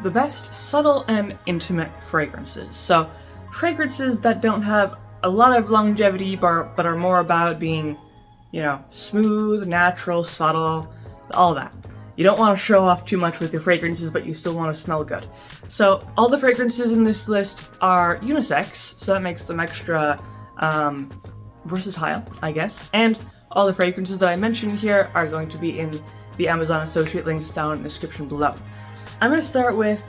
the best subtle and intimate fragrances. So fragrances that don't have a lot of longevity but are more about being, smooth, natural, subtle, all that. You don't want to show off too much with your fragrances, but you still want to smell good. So all the fragrances in this list are unisex, so that makes them extra versatile, I guess. And all the fragrances that I mentioned here are going to be in the Amazon associate links down in the description below. I'm going to start with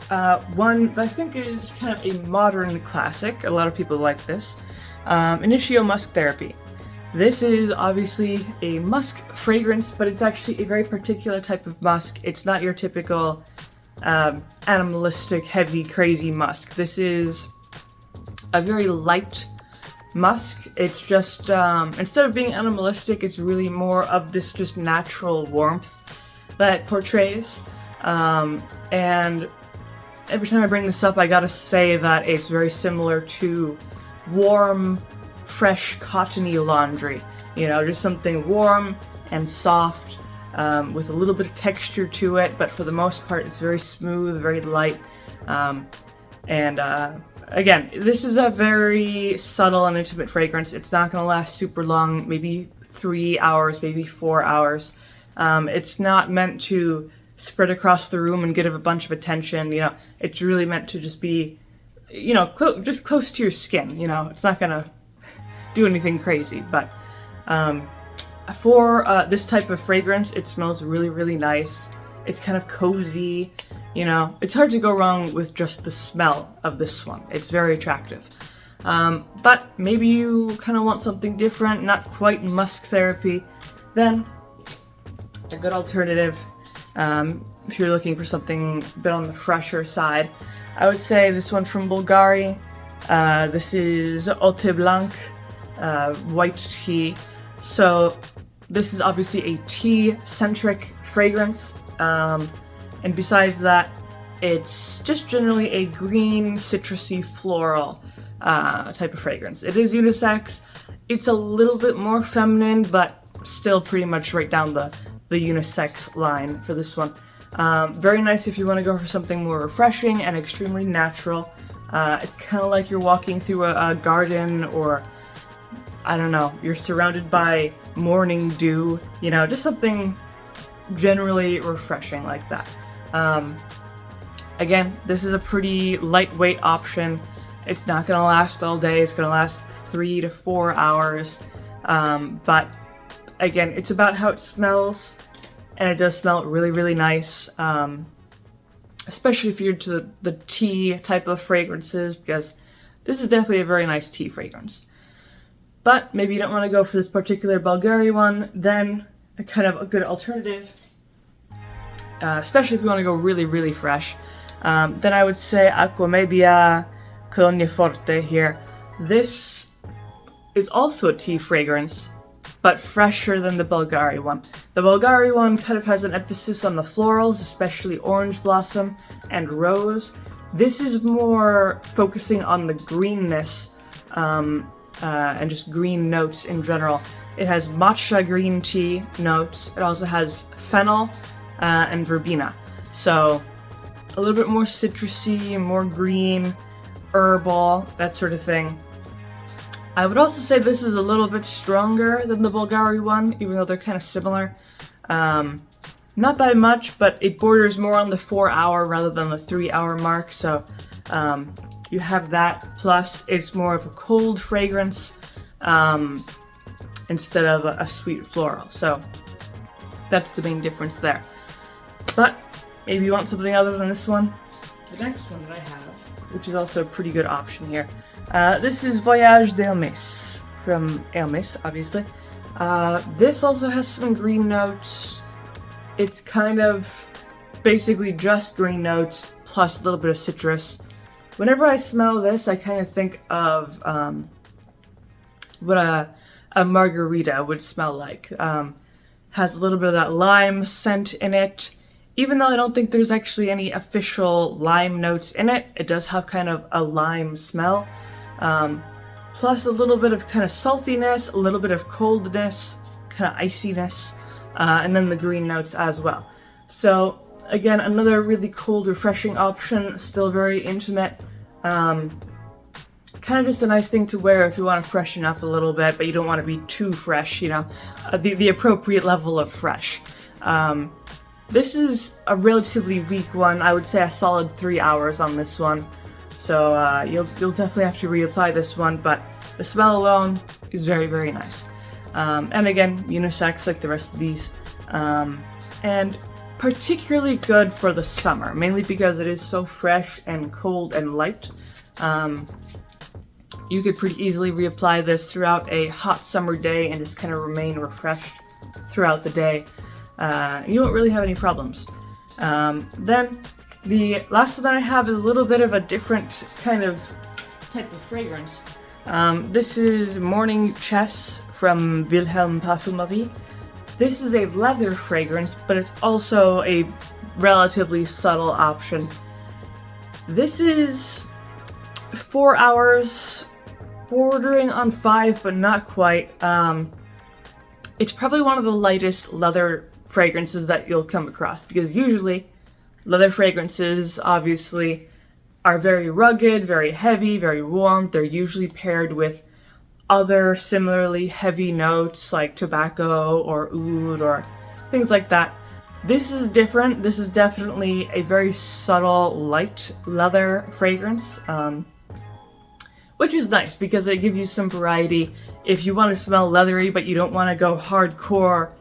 one that I think is kind of a modern classic. A lot of people like this. Initio Musk Therapy. This is obviously a musk fragrance, but it's actually a very particular type of musk. It's not your typical animalistic, heavy, crazy musk. This is a very light musk. It's just, instead of being animalistic, it's really more of this just natural warmth that it portrays. And every time I bring this up, I gotta say that it's very similar to warm, fresh, cottony laundry. Just something warm and soft, with a little bit of texture to it, but for the most part, it's very smooth, very light. Again, this is a very subtle and intimate fragrance. It's not going to last super long, maybe 3 hours, maybe 4 hours. It's not meant to spread across the room and get a bunch of attention. It's really meant to just be, just close to your skin. It's not going to do anything crazy, but for this type of fragrance, it smells really, really nice. It's kind of cozy. It's hard to go wrong with just the smell of this one. It's very attractive. But maybe you kind of want something different, not quite musk therapy, then a good alternative, if you're looking for something a bit on the fresher side, I would say this one from Bulgari. This is Ote Blanc, white tea. So this is obviously a tea-centric fragrance. And besides that, it's just generally a green, citrusy, floral type of fragrance. It is unisex. It's a little bit more feminine, but still pretty much right down the unisex line for this one. Very nice if you want to go for something more refreshing and extremely natural. It's kind of like you're walking through a garden, or I don't know, you're surrounded by morning dew, just something generally refreshing like that. Again, this is a pretty lightweight option. It's not going to last all day. It's going to last 3 to 4 hours. But again, it's about how it smells, and it does smell really, really nice. Especially if you're into the tea type of fragrances, because this is definitely a very nice tea fragrance. But maybe you don't want to go for this particular Bulgari one, then a kind of a good alternative, especially if you want to go really, really fresh, then I would say Aquamedia Colonia Forte here. This is also a tea fragrance, but fresher than the Bulgari one. The Bulgari one kind of has an emphasis on the florals, especially orange blossom and rose. This is more focusing on the greenness, and just green notes in general. It has matcha green tea notes. It also has fennel and verbena. So a little bit more citrusy, more green, herbal, that sort of thing. I would also say this is a little bit stronger than the Bulgari one, even though they're kind of similar. Not by much, but it borders more on the 4-hour rather than the 3-hour mark, so you have that. Plus, it's more of a cold fragrance instead of a sweet floral, so that's the main difference there. But maybe you want something other than this one. The next one that I have, which is also a pretty good option here, this is Voyage d'Hermès, from Hermès, obviously. This also has some green notes. It's kind of basically just green notes plus a little bit of citrus. Whenever I smell this, I kind of think of what a margarita would smell like. Has a little bit of that lime scent in it. Even though I don't think there's actually any official lime notes in it, it does have kind of a lime smell. Plus a little bit of kind of saltiness, a little bit of coldness, kind of iciness, and then the green notes as well. So Again, another really cold, refreshing option, still very intimate. Kind of just a nice thing to wear if you want to freshen up a little bit, but you don't want to be too fresh, you know, the appropriate level of fresh. This is a relatively weak one. I would say a solid 3 hours on this one. So you'll definitely have to reapply this one, but the smell alone is very, very nice. And again, unisex like the rest of these. And particularly good for the summer, mainly because it is so fresh and cold and light. You could pretty easily reapply this throughout a hot summer day and just kind of remain refreshed throughout the day. You won't really have any problems. Then the last one that I have is a little bit of a different kind of type of fragrance. This is Morning Chess from Wilhelm Parfumerie. This is a leather fragrance, but it's also a relatively subtle option. This is 4 hours, bordering on 5, but not quite. It's probably one of the lightest leather fragrances that you'll come across, because usually leather fragrances obviously are very rugged, very heavy, very warm. They're usually paired with other similarly heavy notes like tobacco or oud or things like that. This is different. This is definitely a very subtle, light leather fragrance, which is nice because it gives you some variety. If you want to smell leathery but you don't want to go hardcore,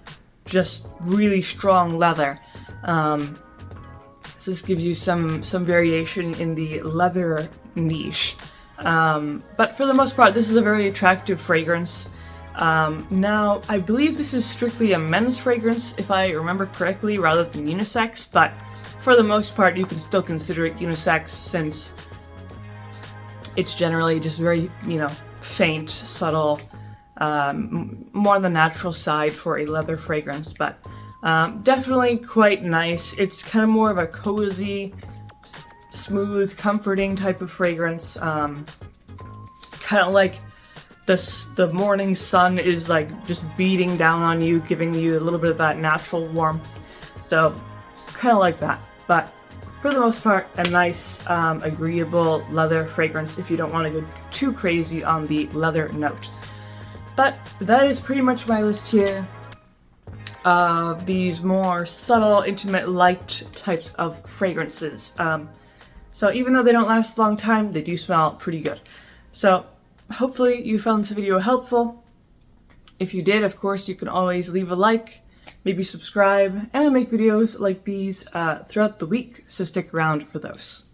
just really strong leather, so this gives you some variation in the leather niche. But for the most part, this is a very attractive fragrance. Now, I believe this is strictly a men's fragrance, if I remember correctly, rather than unisex, but for the most part, you can still consider it unisex since it's generally just very, you know, faint, subtle, more on the natural side for a leather fragrance, but definitely quite nice. It's kind of more of a cozy, smooth, comforting type of fragrance. Kind of like the morning sun is like just beating down on you, giving you a little bit of that natural warmth. So kind of like that. But for the most part, a nice, agreeable leather fragrance if you don't want to go too crazy on the leather note. But that is pretty much my list here of these more subtle, intimate, light types of fragrances. So even though they don't last a long time, they do smell pretty good. So hopefully you found this video helpful. If you did, of course, you can always leave a like, maybe subscribe, and I make videos like these throughout the week, so stick around for those.